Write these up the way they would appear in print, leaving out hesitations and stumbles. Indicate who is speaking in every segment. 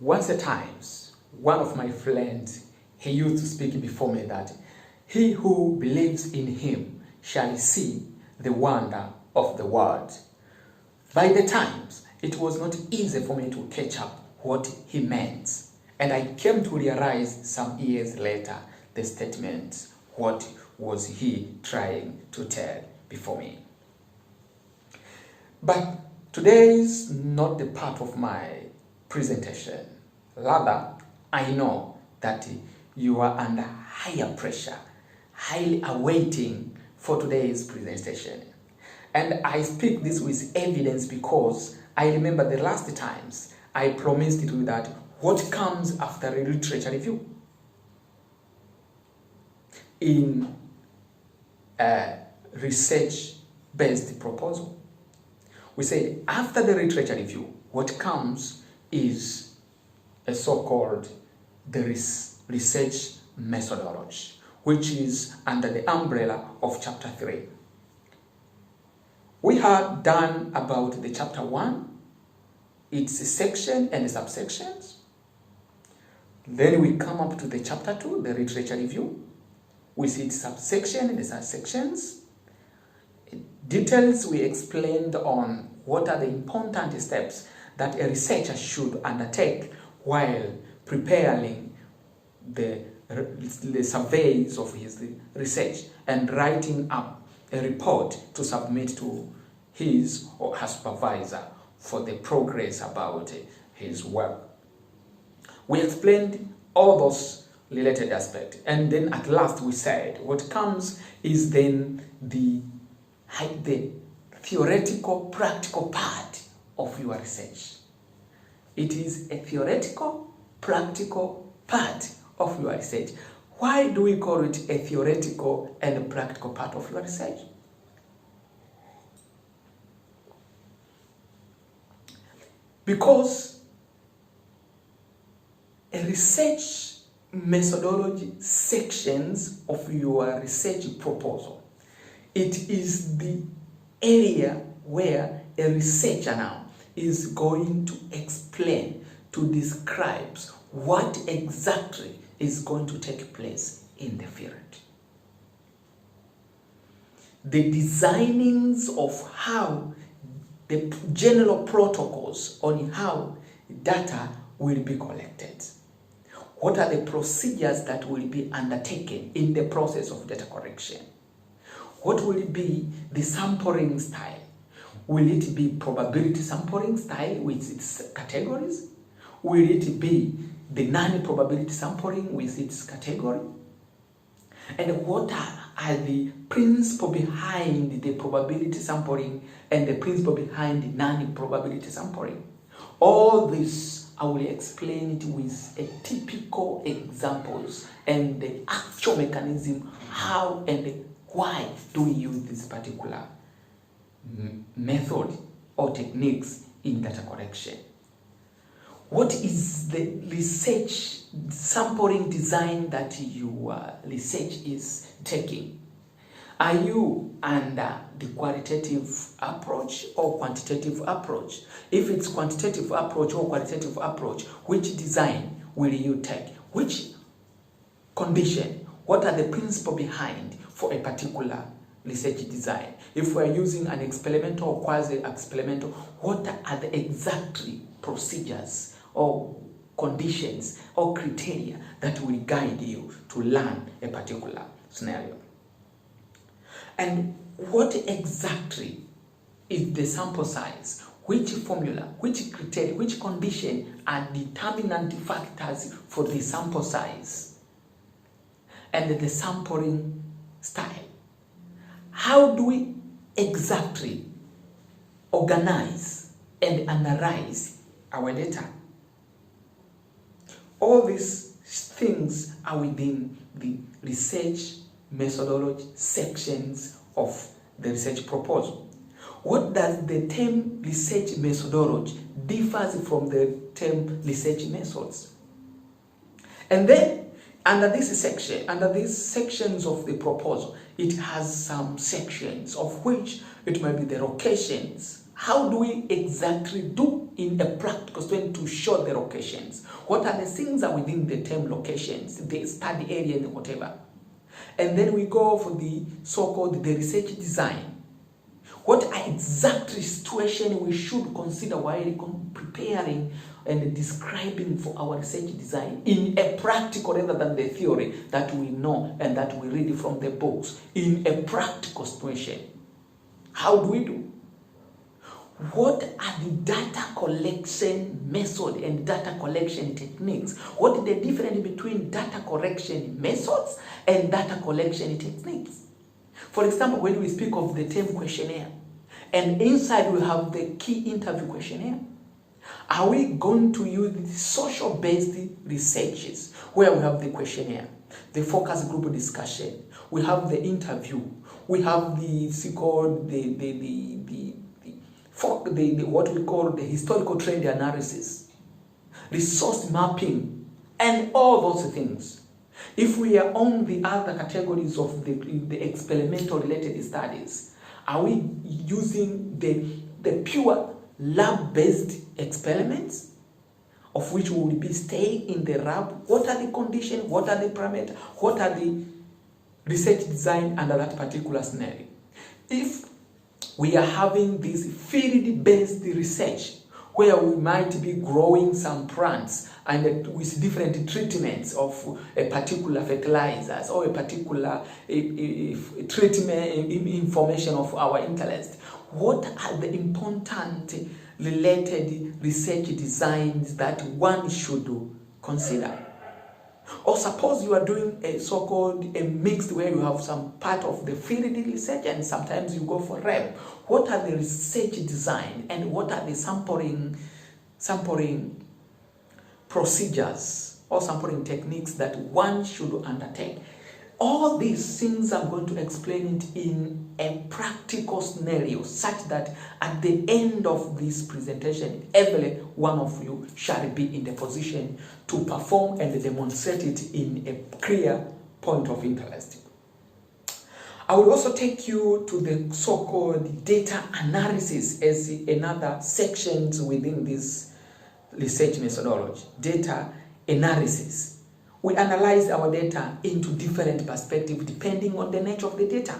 Speaker 1: Once a times, one of my friends, he used to speak before me that he who believes in him shall see the wonder of the world. By the times, it was not easy for me to catch up what he meant. And I came to realize some years later the statement, what was he trying to tell before me. But today is not the part of my presentation. Rather, I know that you are under higher pressure, highly awaiting for today's presentation. And I speak this with evidence because I remember the last times I promised you that what comes after a literature review in a research-based proposal. We said after the literature review, what comes is a so-called the research methodology, which is under the umbrella of chapter 3. We had done about the chapter 1, its section and subsections. Then we come up to the chapter 2, the literature review, with its subsection and the subsections. Details we explained on what are the important steps that a researcher should undertake while preparing the surveys of his research and writing up a report to submit to his or her supervisor for the progress about his work. We explained all those related aspects, and then at last we said what comes is then the theoretical practical part of your research. It is a theoretical practical part of your research. Why do we call it a theoretical and a practical part of your research? Because a research methodology sections of your research proposal, it is the area where a researcher now is going to explain, to describe what exactly is going to take place in the field. The designings of how the general protocols on how data will be collected. What are the procedures that will be undertaken in the process of data collection? What will be the sampling style? Will it be probability sampling style with its categories? Will it be the non-probability sampling with its category? And what are the principles behind the probability sampling and the principle behind the non-probability sampling? All this I will explain it with a typical examples and the actual mechanism, how and why do we use this particular method or techniques in data collection. What is the research sampling design that your research is taking? Are you under the qualitative approach or quantitative approach? If it's quantitative approach or qualitative approach, which design will you take? Which condition? What are the principles behind for a particular research design? If we're using an experimental or quasi-experimental, what are the exactly procedures or conditions or criteria that will guide you to learn a particular scenario? And what exactly is the sample size? Which formula, which criteria, which condition are determinant factors for the sample size and the sampling style? How do we exactly organize and analyze our data? All these things are within the research methodology sections of the research proposal. What does the term research methodology differs from the term research methods? And then under this section, under these sections of the proposal, it has some sections of which it might be the locations, how do we exactly do in a practical way to show the locations? What are the things that within the term locations, the study area and whatever? And then we go for the so-called the research design. What are exactly situation we should consider while preparing and describing for our research design in a practical rather than the theory that we know and that we read from the books, in a practical situation? How do we do? What are the data collection method and data collection techniques? What is the difference between data collection methods and data collection techniques? For example, when we speak of the term questionnaire, and inside we have the key interview questionnaire, are we going to use the social-based researches where we have the questionnaire, the focus group discussion, we have the interview, we have the so-called what we call the historical trend analysis, resource mapping, and all those things? If we are on the other categories of the experimental related studies, are we using the pure lab-based experiments, of which we will be staying in the lab? What are the conditions? What are the parameters? What are the research design under that particular scenario? If we are having this field-based research, where we might be growing some plants and with different treatments of a particular fertilizers or a particular treatment information of our interest, what are the important related research designs that one should consider? Or suppose you are doing a so-called a mixed where you have some part of the field research and sometimes you go for rep. What are the research design and what are the sampling procedures or sampling techniques that one should undertake? All these things I'm going to explain it in a practical scenario such that at the end of this presentation, every one of you shall be in the position to perform and demonstrate it in a clear point of interest. I will also take you to the so-called data analysis as another section within this research methodology. Data analysis. We analyze our data into different perspectives depending on the nature of the data.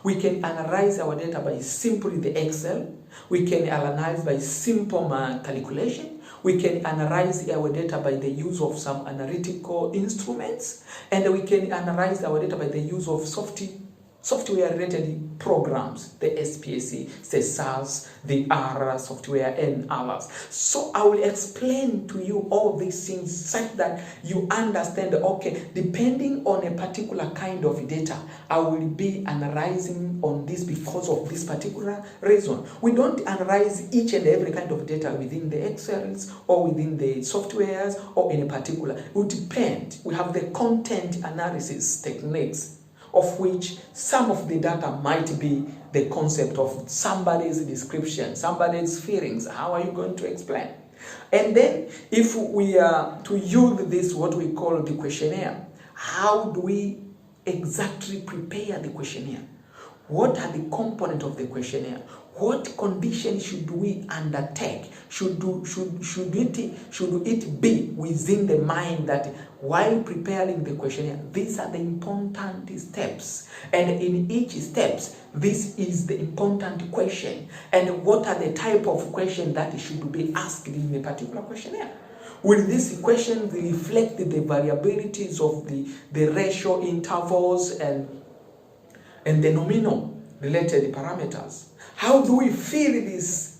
Speaker 1: We can analyze our data by simply the Excel. We can analyze by simple calculation. We can analyze our data by the use of some analytical instruments. And we can analyze our data by the use of software-related programs, the SPSC, the SAS, the R software, and others. So I will explain to you all these things such that you understand, okay, depending on a particular kind of data, I will be analyzing on this because of this particular reason. We don't analyze each and every kind of data within the Excels or within the softwares or in a particular. It will depend. We have the content analysis techniques, of which some of the data might be the concept of somebody's description, somebody's feelings. How are you going to explain? And then if we are to use this, what we call the questionnaire, how do we exactly prepare the questionnaire? What are the components of the questionnaire? What conditions should we undertake? Should it be within the mind that while preparing the questionnaire, these are the important steps. And in each steps, this is the important question. And what are the type of questions that should be asked in a particular questionnaire? Will this question reflect the variabilities of the ratio intervals and the nominal related parameters? How do we fill these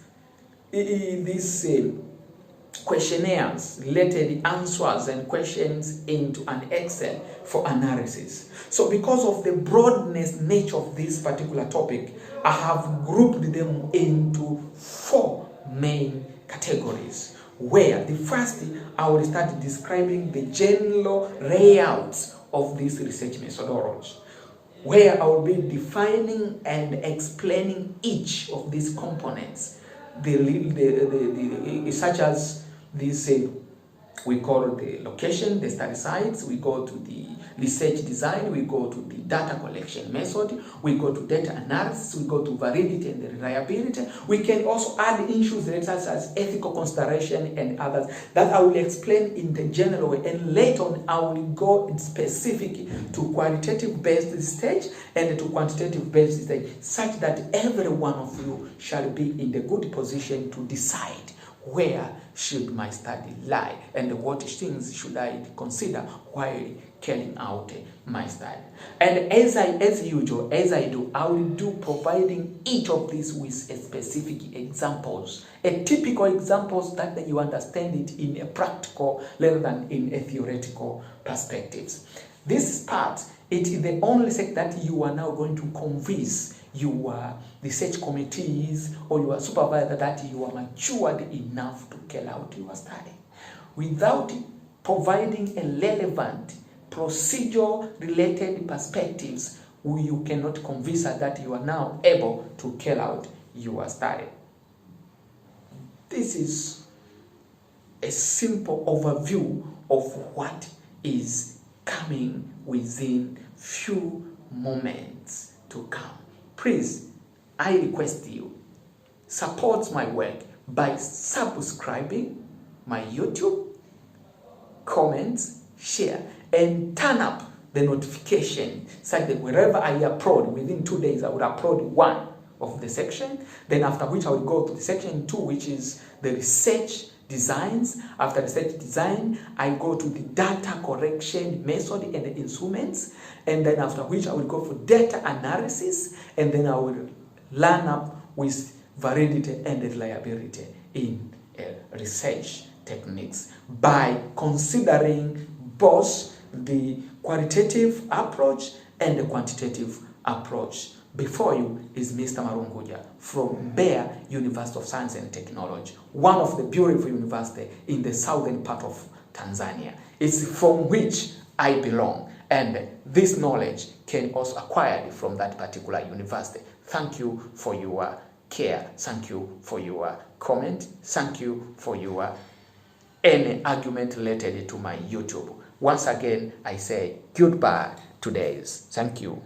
Speaker 1: questionnaires, related answers and questions into an Excel for analysis? So because of the broadness nature of this particular topic, I have grouped them into 4 main categories, where the first, I will start describing the general layouts of this research methodology, where I will be defining and explaining each of these components, such as this We call the location, the study sites, we go to the research design, we go to the data collection method, we go to data analysis, we go to validity and reliability. We can also add issues such as ethical consideration and others that I will explain in the general way, and later on I will go in specific to qualitative based stage and to quantitative based stage, such that every one of you shall be in the good position to decide where should my study lie and what things should I consider while carrying out my study. And as usual, as I do, I will do providing each of these with a specific examples, a typical examples that you understand it in a practical rather than in a theoretical perspectives. This part, it is the only set that you are now going to convince your research committees or your supervisor that you are matured enough to carry out your study. Without providing a relevant procedure-related perspectives, you cannot convince us that you are now able to carry out your study. This is a simple overview of what is coming within few moments to come. Please, I request you, support my work by subscribing my YouTube, comment, share, and turn up the notification such that wherever I upload, within 2 days I will upload one of the section. Then after which I will go to the section 2, which is the research designs. After research design, I go to the data correction method and the instruments, and then after which I will go for data analysis, and then I will learn up with validity and reliability in research techniques by considering both the qualitative approach and the quantitative approach. Before you is Mr. Marunguja from Mbeya University of Science and Technology, one of the beautiful universities in the southern part of Tanzania. It's from which I belong, and this knowledge can also acquired from that particular university. Thank you for your care. Thank you for your comment. Thank you for your any argument related to my YouTube. Once again, I say goodbye to days. Thank you.